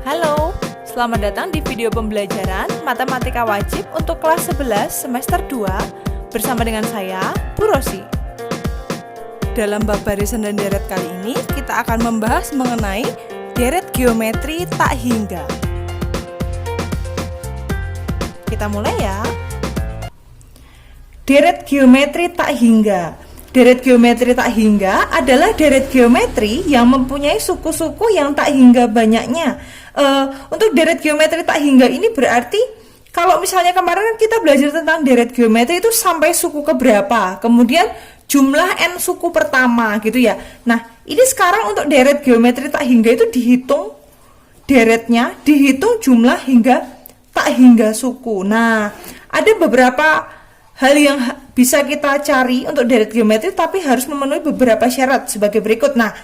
Halo, selamat datang di video pembelajaran Matematika Wajib untuk kelas 11 semester 2 bersama dengan saya, Bu Rosi. Dalam bab barisan dan deret kali ini, kita akan membahas mengenai deret geometri tak hingga. Kita mulai ya. Deret geometri tak hingga. Deret geometri tak hingga adalah deret geometri yang mempunyai suku-suku yang tak hingga banyaknya. Untuk deret geometri tak hingga ini berarti kalau misalnya kemarin kita belajar tentang deret geometri itu sampai suku keberapa, kemudian jumlah n suku pertama gitu ya. Nah, ini sekarang untuk deret geometri tak hingga itu dihitung deretnya, dihitung jumlah hingga tak hingga suku. Nah, ada beberapa hal yang bisa kita cari untuk deret geometri, tapi harus memenuhi beberapa syarat sebagai berikut. Nah,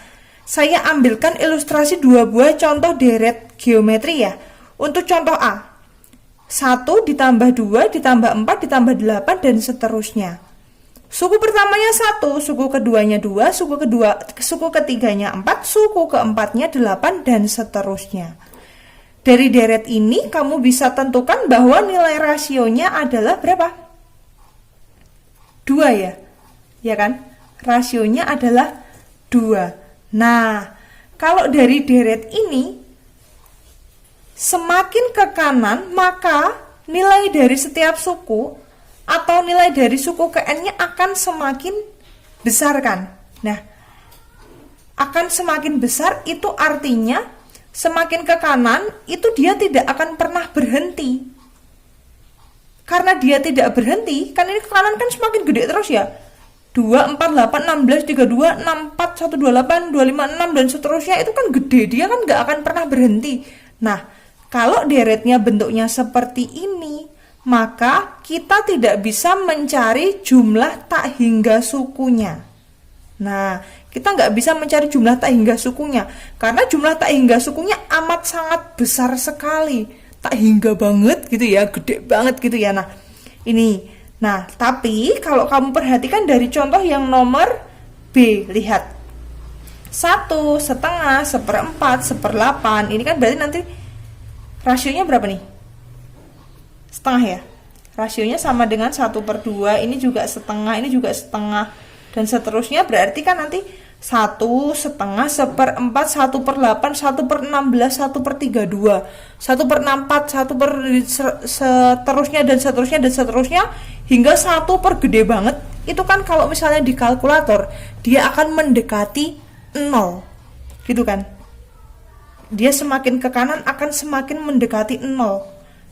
saya ambilkan ilustrasi dua buah contoh deret geometri ya. Untuk contoh A, 1 ditambah 2 ditambah 4 ditambah 8 dan seterusnya. Suku pertamanya 1, suku keduanya 2, suku ketiganya 4, suku keempatnya 8 dan seterusnya. Dari deret ini kamu bisa tentukan bahwa nilai rasionya adalah berapa? 2 ya. Ya kan? Rasionya adalah 2. Nah, kalau dari deret ini semakin ke kanan, maka nilai dari setiap suku atau nilai dari suku ke n-nya akan semakin besar kan? Nah, akan semakin besar itu artinya semakin ke kanan itu dia tidak akan pernah berhenti. Karena dia tidak berhenti, kan ini ke kanan kan semakin gede terus ya. 2, 4, 8, 16, 32, 64, 128, 256 dan seterusnya itu kan gede, dia kan nggak akan pernah berhenti. Nah, kalau deretnya bentuknya seperti ini, maka kita tidak bisa mencari jumlah tak hingga sukunya. Nah, kita nggak bisa mencari jumlah tak hingga sukunya, karena jumlah tak hingga sukunya amat sangat besar sekali. Tak hingga banget gitu ya, gede banget gitu ya. Nah, ini. Nah, tapi kalau kamu perhatikan dari contoh yang nomor B, lihat. 1, setengah, 1/4, 1/8. Ini kan berarti nanti rasionya berapa nih? Setengah ya. Rasionya sama dengan 1/2, ini juga setengah, ini juga setengah. Dan seterusnya berarti kan nanti 1 setengah, 1/4, 1/8, 1/16, 1/32, 1/64, seterusnya dan seterusnya dan seterusnya hingga 1 per gede banget. Itu kan kalau misalnya di kalkulator dia akan mendekati 0 gitu kan. Dia semakin ke kanan akan semakin mendekati 0.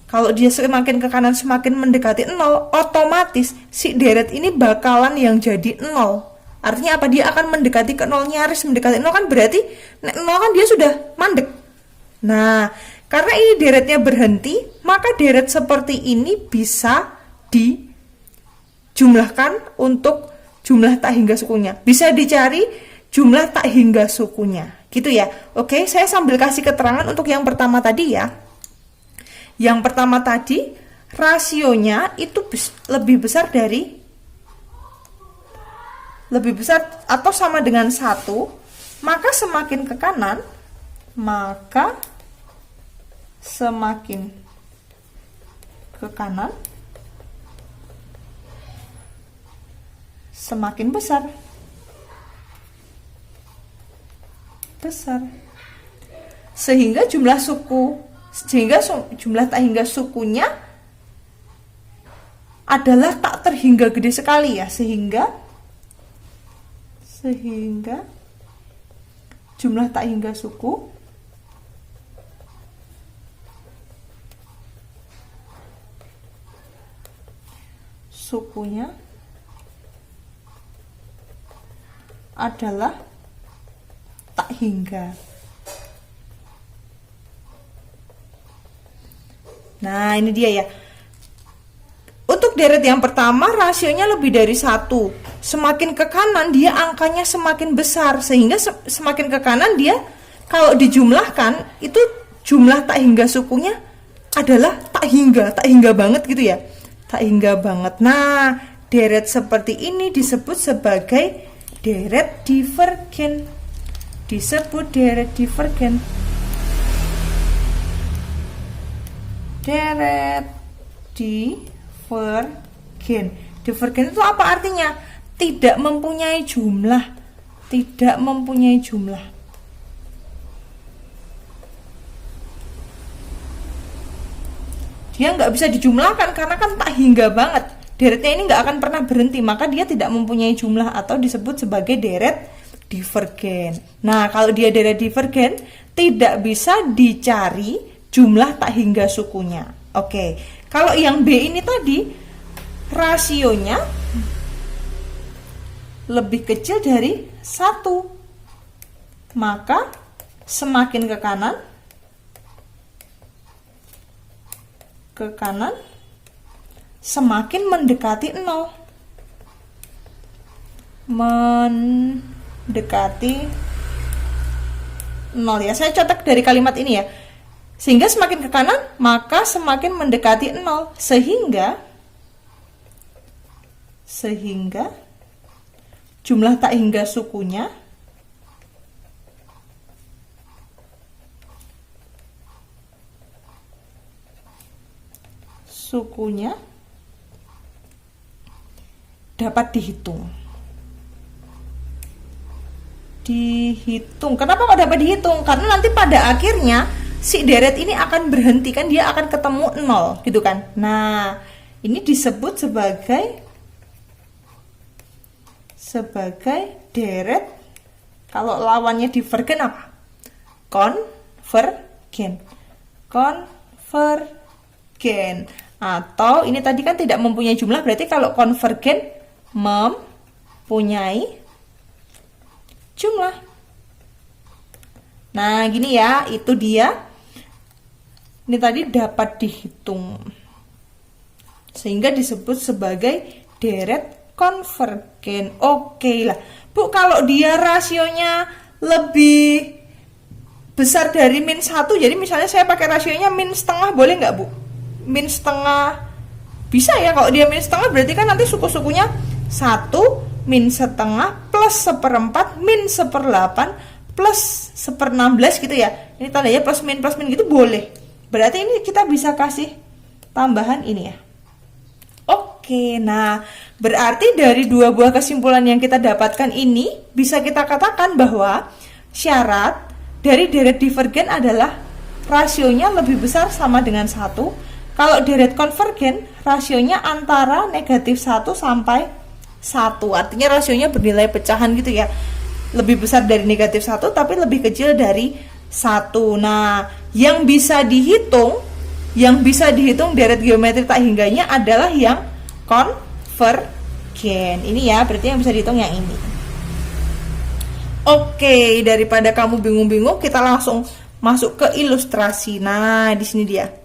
Kalau dia semakin ke kanan semakin mendekati 0, otomatis si deret ini bakalan yang jadi 0. Artinya apa? Dia akan mendekati ke 0, nyaris mendekati 0 kan berarti 0 kan dia sudah mandek. Nah, karena ini deretnya berhenti, maka deret seperti ini bisa dijumlahkan untuk jumlah tak hingga sukunya. Bisa dicari jumlah tak hingga sukunya. Gitu ya. Oke, saya sambil kasih keterangan untuk yang pertama tadi ya. Yang pertama tadi rasionya itu lebih besar atau sama dengan 1, maka semakin ke kanan, maka semakin ke kanan semakin besar. Sehingga jumlah tak hingga sukunya adalah tak terhingga gede sekali ya, sehingga jumlah tak hingga sukunya adalah tak hingga. Nah, ini dia ya. Untuk deret yang pertama rasionya lebih dari 1. Semakin ke kanan dia angkanya semakin besar, sehingga semakin ke kanan dia kalau dijumlahkan itu jumlah tak hingga sukunya adalah tak hingga banget gitu ya. Tak hingga banget. Nah, deret seperti ini disebut sebagai deret divergen. deret divergen. Divergen itu apa artinya? Tidak mempunyai jumlah. Tidak mempunyai jumlah. Dia nggak bisa dijumlahkan karena kan tak hingga banget. Deretnya ini nggak akan pernah berhenti, maka dia tidak mempunyai jumlah atau disebut sebagai deret divergen. Nah, kalau dia deret divergen, tidak bisa dicari jumlah tak hingga sukunya. Oke, kalau yang B ini tadi, rasionya lebih kecil dari 1. Maka semakin ke kanan, semakin mendekati 0. Mendekati 0 ya. Saya catat dari kalimat ini ya. Sehingga semakin ke kanan, maka semakin mendekati 0. Sehingga jumlah tak hingga sukunya dapat dihitung. Kenapa kok dapat dihitung? Karena nanti pada akhirnya si deret ini akan berhenti, kan dia akan ketemu 0 gitu kan. Nah, ini disebut sebagai deret. Kalau lawannya divergen apa? Konvergen. Atau ini tadi kan tidak mempunyai jumlah, berarti kalau konvergen mempunyai jumlah. Nah, gini ya, itu dia. Ini tadi dapat dihitung. Sehingga disebut sebagai deret konvergen. Oke lah. Bu, kalau dia rasionya lebih besar dari min 1, jadi misalnya saya pakai rasionya min setengah, boleh nggak Bu? Min setengah bisa ya. Kalau dia min setengah berarti kan nanti suku-sukunya 1 min setengah plus 1/4 min 1/8 plus 1/16 gitu ya. Ini tandanya plus min gitu boleh. Berarti ini kita bisa kasih tambahan ini ya. Oke, nah berarti dari dua buah kesimpulan yang kita dapatkan ini bisa kita katakan bahwa syarat dari deret divergen adalah rasionya lebih besar sama dengan 1. Kalau deret konvergen, rasionya antara negatif 1 sampai 1. Artinya rasionya bernilai pecahan gitu ya. Lebih besar dari negatif 1 tapi lebih kecil dari 1. Nah, yang bisa dihitung deret geometri tak hingganya adalah yang konvergen. Ini ya, berarti yang bisa dihitung yang ini. Oke, daripada kamu bingung-bingung, kita langsung masuk ke ilustrasi. Nah, di sini dia.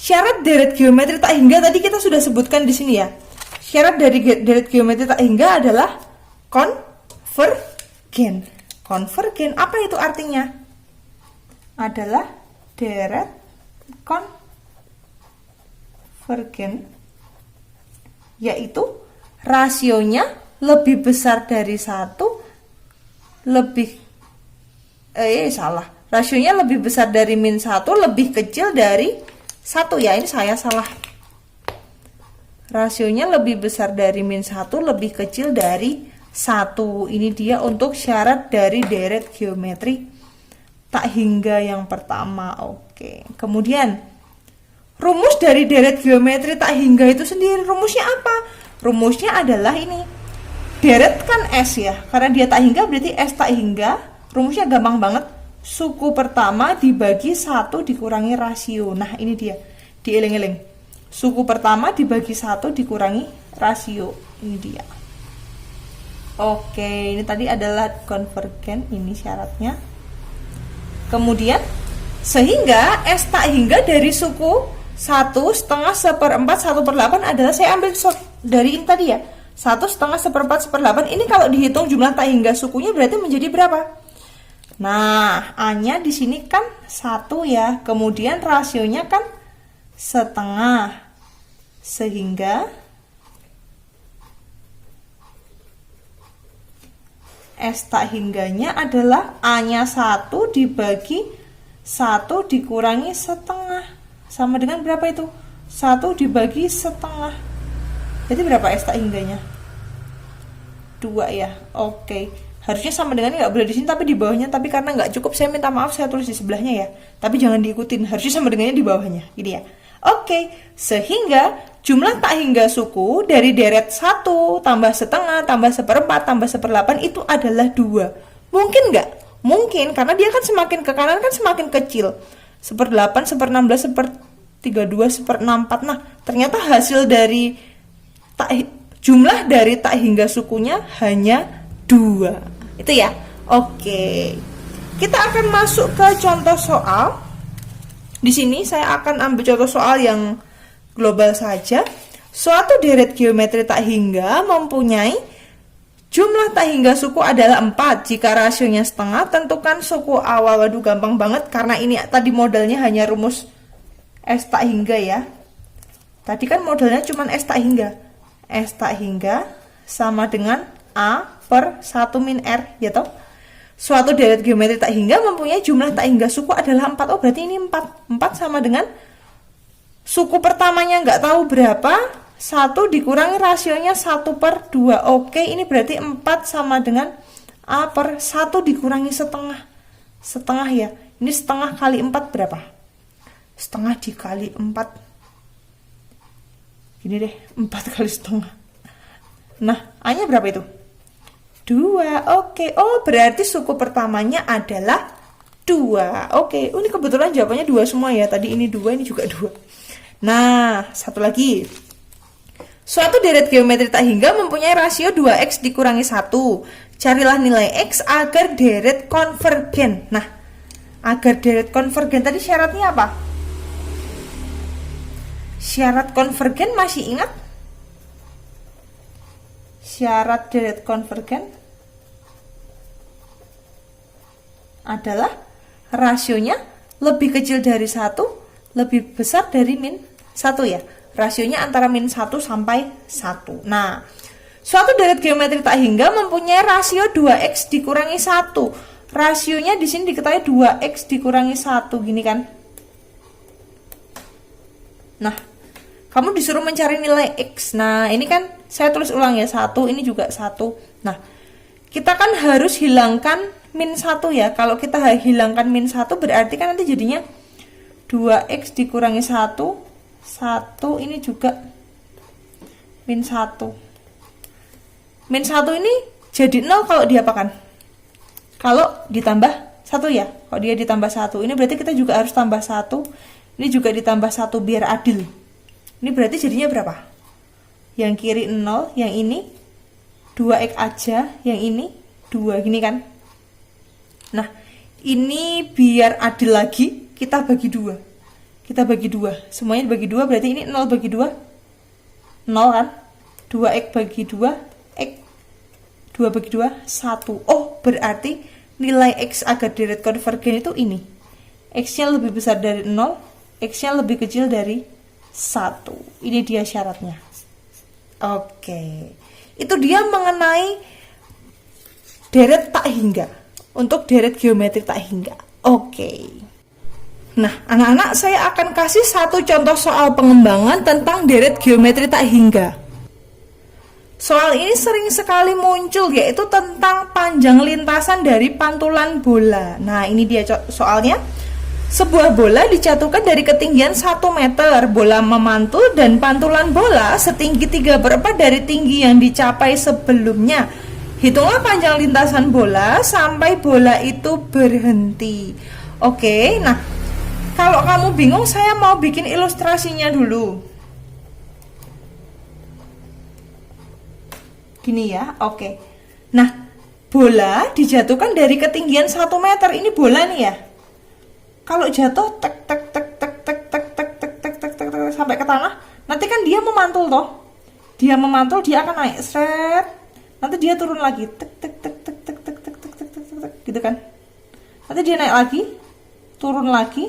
Syarat deret geometri tak hingga tadi kita sudah sebutkan di sini ya. Syarat dari deret geometri tak hingga adalah konvergen. Konvergen apa itu artinya? Adalah deret konvergen, yaitu rasionya lebih besar dari 1, rasionya lebih besar dari min 1, lebih kecil dari 1 ya, ini saya salah. Rasionya lebih besar dari min 1, lebih kecil dari 1. Ini dia untuk syarat dari deret geometri tak hingga yang pertama. Oke. Kemudian rumus dari deret geometri tak hingga itu sendiri, rumusnya apa? Rumusnya adalah ini. Deret kan S ya, karena dia tak hingga berarti S tak hingga. Rumusnya gampang banget. Suku pertama dibagi 1 dikurangi rasio. Nah, ini dia. Dieling-eling. Suku pertama dibagi 1 dikurangi rasio. Ini dia. Oke, ini tadi adalah konvergen, ini syaratnya. Kemudian, sehingga S tak hingga dari suku 1/2, 1/4, 1/8 adalah, saya ambil dari ini tadi ya. 1/2, 1/4, 1/8. Ini kalau dihitung jumlah tak hingga sukunya berarti menjadi berapa? Nah, A-nya di sini kan 1 ya. Kemudian rasionya kan 1/2. Sehingga S tak hingganya adalah A-nya 1 dibagi 1 dikurangi 1/2. sama dengan berapa itu? 1 dibagi setengah. Jadi berapa S tak hingganya? 2 ya. Oke. Harusnya sama dengan, nggak boleh di sini tapi di bawahnya, tapi karena nggak cukup saya minta maaf, saya tulis di sebelahnya ya. Tapi jangan diikutin, harusnya sama dengannya di bawahnya. Gini ya. Oke, sehingga jumlah tak hingga suku dari deret 1 tambah setengah tambah 1/4 tambah 1/8 itu adalah 2. Mungkin nggak? Mungkin, karena dia kan semakin ke kanan kan semakin kecil. 1/8, 1/16, 1/32, 1/64. Nah, ternyata hasil dari jumlah dari tak hingga sukunya hanya 2. Itu ya. Oke. Kita akan masuk ke contoh soal. Di sini saya akan ambil contoh soal yang global saja. Suatu deret geometri tak hingga mempunyai jumlah tak hingga suku adalah 4. Jika rasionya setengah, tentukan suku awal. Waduh, gampang banget karena ini tadi modelnya hanya rumus S tak hingga ya. Tadi kan modelnya cuma S tak hingga. S tak hingga sama dengan A per 1 min R, ya toh? Suatu deret geometri tak hingga mempunyai jumlah tak hingga suku adalah 4. Oh, berarti ini 4. 4 sama dengan suku pertamanya nggak tahu berapa, 1 dikurangi rasionya 1/2. Oke, ini berarti 4 sama dengan A per 1 dikurangi setengah. Setengah ya. Ini setengah kali 4 berapa? Setengah dikali 4. Gini deh, 4 kali setengah. Nah, A-nya berapa itu? 2. Oke. Oh, berarti suku pertamanya adalah 2. Oke. Ini kebetulan jawabannya 2 semua ya. Tadi ini 2, ini juga 2. Nah, satu lagi. Suatu deret geometri tak hingga mempunyai rasio 2x dikurangi 1. Carilah nilai x agar deret konvergen. Nah, agar deret konvergen tadi syaratnya apa? Syarat konvergen masih ingat? Syarat deret konvergen adalah rasionya lebih kecil dari 1, lebih besar dari min 1 ya. Rasionya antara min 1 sampai 1. Nah, suatu deret geometri tak hingga mempunyai rasio 2x dikurangi 1. Rasionya di sini diketahui 2x dikurangi 1, gini kan. Nah, kamu disuruh mencari nilai x. Nah, ini kan saya tulis ulang ya, 1, ini juga 1. Nah, kita kan harus hilangkan min 1 ya. Kalau kita hilangkan min 1 berarti kan nanti jadinya 2x dikurangi 1. 1 ini juga min 1. Min 1 ini jadi 0 kalau diapakan? Kalau ditambah 1 ya. Kalau dia ditambah 1, ini berarti kita juga harus tambah 1. Ini juga ditambah 1 biar adil. Ini berarti jadinya berapa? Yang kiri 0, yang ini 2x aja, yang ini 2, gini kan? Nah, ini biar adil lagi, kita bagi 2. Kita bagi 2. Semuanya dibagi 2, berarti ini 0 bagi 2. 0 kan? 2x bagi 2, x. 2 bagi 2, 1. Oh, berarti nilai x agar deret konvergen itu ini. X-nya lebih besar dari 0, x-nya lebih kecil dari 1. Ini dia syaratnya. Oke. Itu dia mengenai deret tak hingga. Untuk deret geometri tak hingga. Oke. Nah, anak-anak, saya akan kasih satu contoh soal pengembangan tentang deret geometri tak hingga. Soal ini sering sekali muncul, yaitu tentang panjang lintasan dari pantulan bola. Nah, ini dia soalnya. Sebuah bola dijatuhkan dari ketinggian 1 meter. Bola memantul dan pantulan bola setinggi 3/4 dari tinggi yang dicapai sebelumnya. Hitunglah panjang lintasan bola sampai bola itu berhenti. Oke, nah kalau kamu bingung, saya mau bikin ilustrasinya dulu. Gini ya, oke. Nah, bola dijatuhkan dari ketinggian 1 meter. Ini bola nih ya. Kalau jatuh tek tek tek tek tek tek tek tek tek tek tek tek sampai ke tanah, nanti kan dia memantul toh. Dia memantul, dia akan naik seret. Nanti dia turun lagi tek tek tek tek tek tek tek tek tek tek tek gitu kan. Nanti dia naik lagi, turun lagi.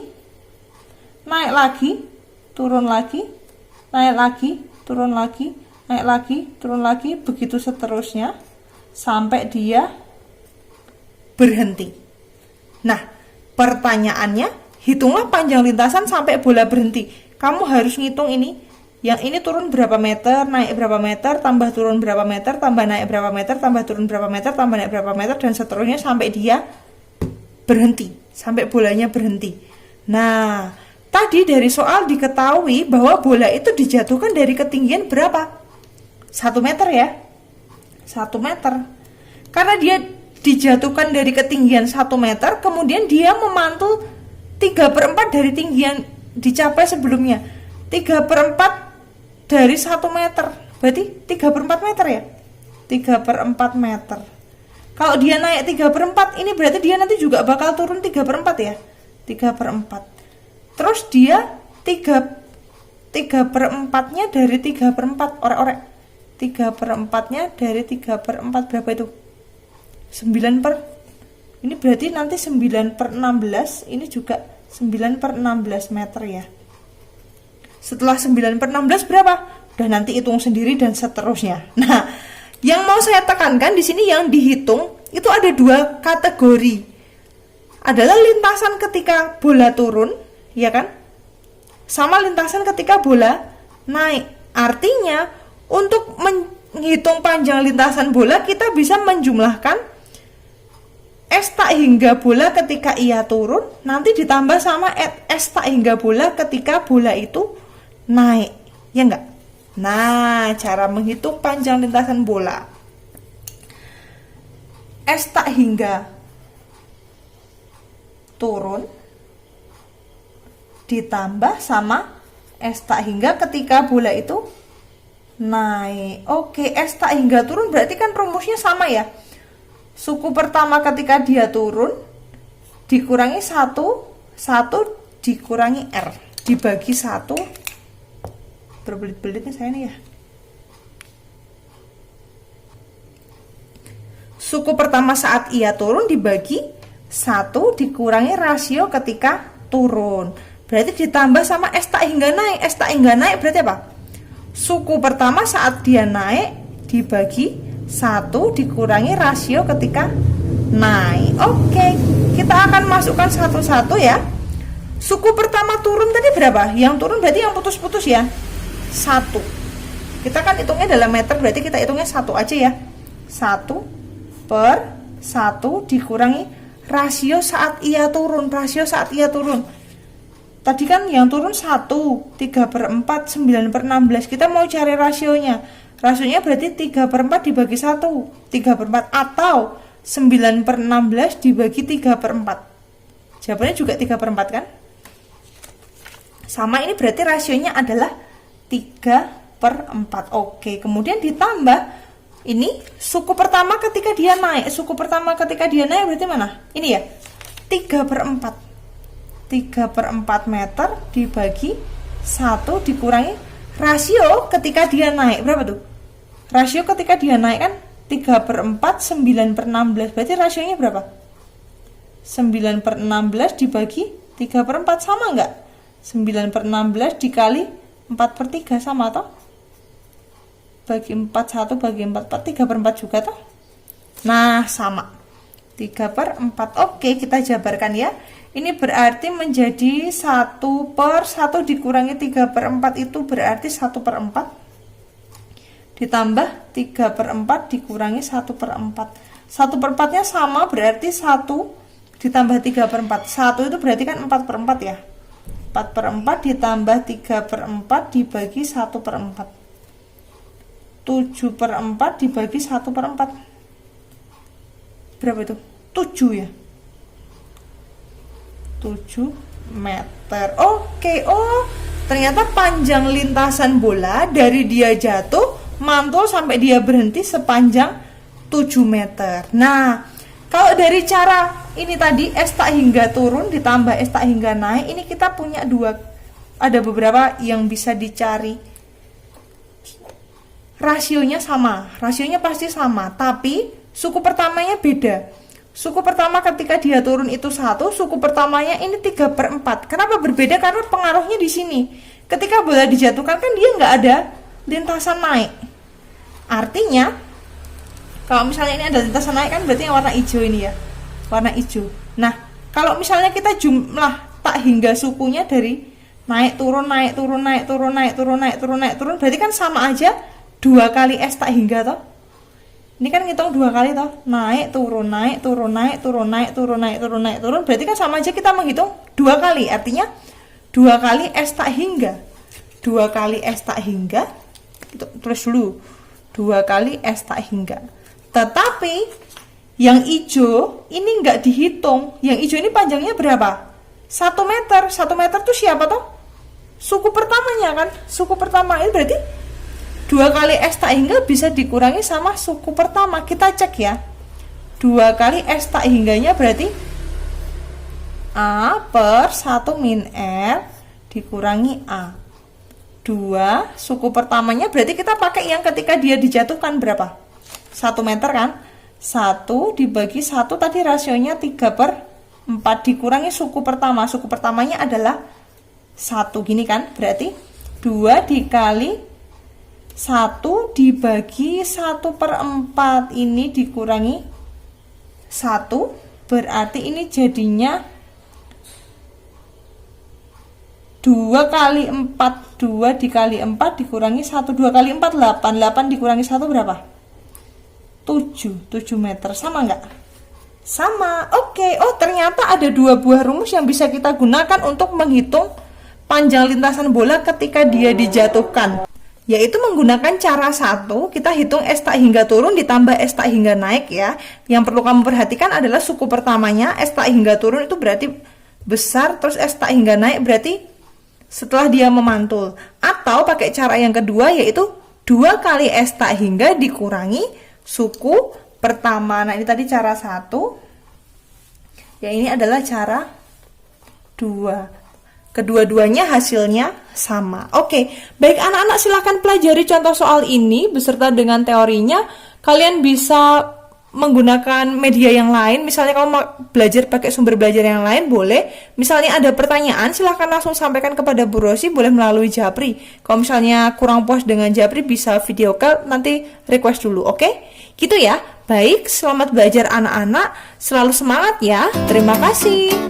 Naik lagi, turun lagi. Naik lagi, turun lagi. Naik lagi, turun lagi, begitu seterusnya sampai dia berhenti. Nah, pertanyaannya, hitunglah panjang lintasan sampai bola berhenti. Kamu harus ngitung ini, yang ini turun berapa meter, naik berapa meter, tambah turun berapa meter, tambah naik berapa meter, tambah turun berapa meter, tambah naik berapa meter, dan seterusnya sampai dia berhenti, sampai bolanya berhenti. Nah, tadi dari soal diketahui bahwa bola itu dijatuhkan dari ketinggian berapa? 1 meter ya, 1 meter. Karena dia dijatuhkan dari ketinggian 1 meter, kemudian dia memantul 3/4 dari tinggian dicapai sebelumnya. 3/4 dari 1 meter, berarti 3/4 meter ya, 3/4 meter. Kalau dia naik 3/4, ini berarti dia nanti juga bakal turun 3/4 ya, 3/4. Terus dia 3/4-nya dari 3/4, orek-orek, 3/4-nya dari 3/4 berapa itu? 9 per, ini berarti nanti 9/16, ini juga 9/16 meter ya. Setelah 9/16 berapa? Udah nanti hitung sendiri dan seterusnya. Nah, yang mau saya tekankan di sini yang dihitung itu ada 2 kategori. Adalah lintasan ketika bola turun, ya kan? Sama lintasan ketika bola naik. Artinya, untuk menghitung panjang lintasan bola, kita bisa menjumlahkan S tak hingga bola ketika ia turun, nanti ditambah sama S tak hingga bola ketika bola itu naik, ya enggak? Nah, cara menghitung panjang lintasan bola. S tak hingga turun ditambah sama S tak hingga ketika bola itu naik. Oke, S tak hingga turun berarti kan rumusnya sama ya. Suku pertama ketika dia turun dikurangi 1 dikurangi R dibagi 1. Berbelit-belitnya saya nih ya. Suku pertama saat ia turun dibagi 1 dikurangi rasio ketika turun. Berarti ditambah sama S tak hingga naik. S tak hingga naik berarti apa? Suku pertama saat dia naik dibagi 1 dikurangi rasio ketika naik. Oke, kita akan masukkan satu-satu ya. Suku pertama turun tadi berapa? Yang turun berarti yang putus-putus ya, 1. Kita kan hitungnya dalam meter, berarti kita hitungnya 1 aja ya. 1/1 dikurangi rasio saat ia turun. Rasio saat ia turun, tadi kan yang turun 1, 3/4, 9/16. Kita mau cari rasionya. Rasionya berarti 3/4 dibagi 1, 3/4, atau 9/16 dibagi 3/4. Jawabannya juga 3/4 kan? Sama, ini berarti rasionya adalah 3/4. Oke, kemudian ditambah ini suku pertama ketika dia naik. Suku pertama ketika dia naik berarti mana? Ini ya, 3/4. 3/4 meter dibagi 1 dikurangi rasio ketika dia naik. Berapa tuh? Rasio ketika dia naik kan 3/4, 9/16. Berarti rasionya berapa? 9/16 dibagi 3/4, sama enggak? 9/16 dikali 4/3 sama toh? Bagi 4, 1 bagi 4, 3/4 juga toh? Nah, sama, 3/4. Oke, kita jabarkan ya. Ini berarti menjadi 1/1 dikurangi 3/4 itu berarti 1/4 ditambah 3/4 dikurangi 1/4. 1/4-nya sama, berarti 1 ditambah 3/4. 1 itu berarti kan 4/4 ya. 4/4 ditambah 3/4 dibagi 1/4. 7/4 dibagi 1/4. Berapa itu? 7 ya. 7 meter. Oke, ternyata panjang lintasan bola dari dia jatuh mantul sampai dia berhenti sepanjang 7 meter. Nah, kalau dari cara ini tadi S tak hingga turun ditambah S tak hingga naik, ini kita punya ada beberapa yang bisa dicari. Rasionya sama, rasionya pasti sama, tapi suku pertamanya beda. Suku pertama ketika dia turun itu 1, suku pertamanya ini 3/4. Kenapa berbeda? Karena pengaruhnya di sini. Ketika bola dijatuhkan kan dia nggak ada lintasan naik. Artinya, kalau misalnya ini ada lintasan naik kan berarti yang warna hijau ini ya, warna hijau. Nah, kalau misalnya kita jumlah tak hingga sukunya dari naik turun naik turun naik turun naik turun naik turun naik turun, berarti kan sama aja 2 kali S tak hingga toh. Ini kan ngitung 2 kali toh, naik turun naik turun naik turun naik turun naik turun naik turun, berarti kan sama aja kita menghitung 2 kali, artinya 2 kali S tak hingga. 2 kali S tak hingga, itu tulis dulu, 2 kali S tak hingga. Tetapi yang hijau ini nggak dihitung, yang hijau ini panjangnya berapa? 1 meter. 1 meter tuh siapa toh? Suku pertamanya kan, suku pertama ini berarti 2 kali S tak hingga bisa dikurangi sama suku pertama. Kita cek ya, 2 kali S tak hingganya berarti A per 1 min R dikurangi A. 2, suku pertamanya berarti kita pakai yang ketika dia dijatuhkan berapa? 1 meter kan? 1 dibagi 1 tadi rasionya 3 per 4 dikurangi suku pertama. Suku pertamanya adalah 1 gini kan? Berarti 2 dikali 1 dibagi 1 per 4 ini dikurangi 1, berarti ini jadinya 2 kali 4, 2 dikali 4 dikurangi 1, 2 kali 4 8, 8 dikurangi 1 berapa? 7 meter, sama nggak? Sama. Oke. Oh, ternyata ada 2 buah rumus yang bisa kita gunakan untuk menghitung panjang lintasan bola ketika dia dijatuhkan, yaitu menggunakan cara 1, kita hitung S tak hingga turun ditambah S tak hingga naik ya. Yang perlu kamu perhatikan adalah suku pertamanya, S tak hingga turun itu berarti besar, terus S tak hingga naik berarti setelah dia memantul. Atau pakai cara yang kedua, yaitu 2 kali S tak hingga dikurangi suku pertama. Nah, ini tadi cara 1. Ya, ini adalah cara 2. Kedua-duanya hasilnya sama. Oke, baik anak-anak, silahkan pelajari contoh soal ini beserta dengan teorinya. Kalian bisa menggunakan media yang lain, misalnya kamu mau belajar pakai sumber belajar yang lain boleh. Misalnya ada pertanyaan, silahkan langsung sampaikan kepada Bu Rosi, boleh melalui Japri. Kalau misalnya kurang puas dengan Japri, bisa video call, nanti request dulu, oke? Gitu ya. Baik, selamat belajar anak-anak, selalu semangat ya. Terima kasih.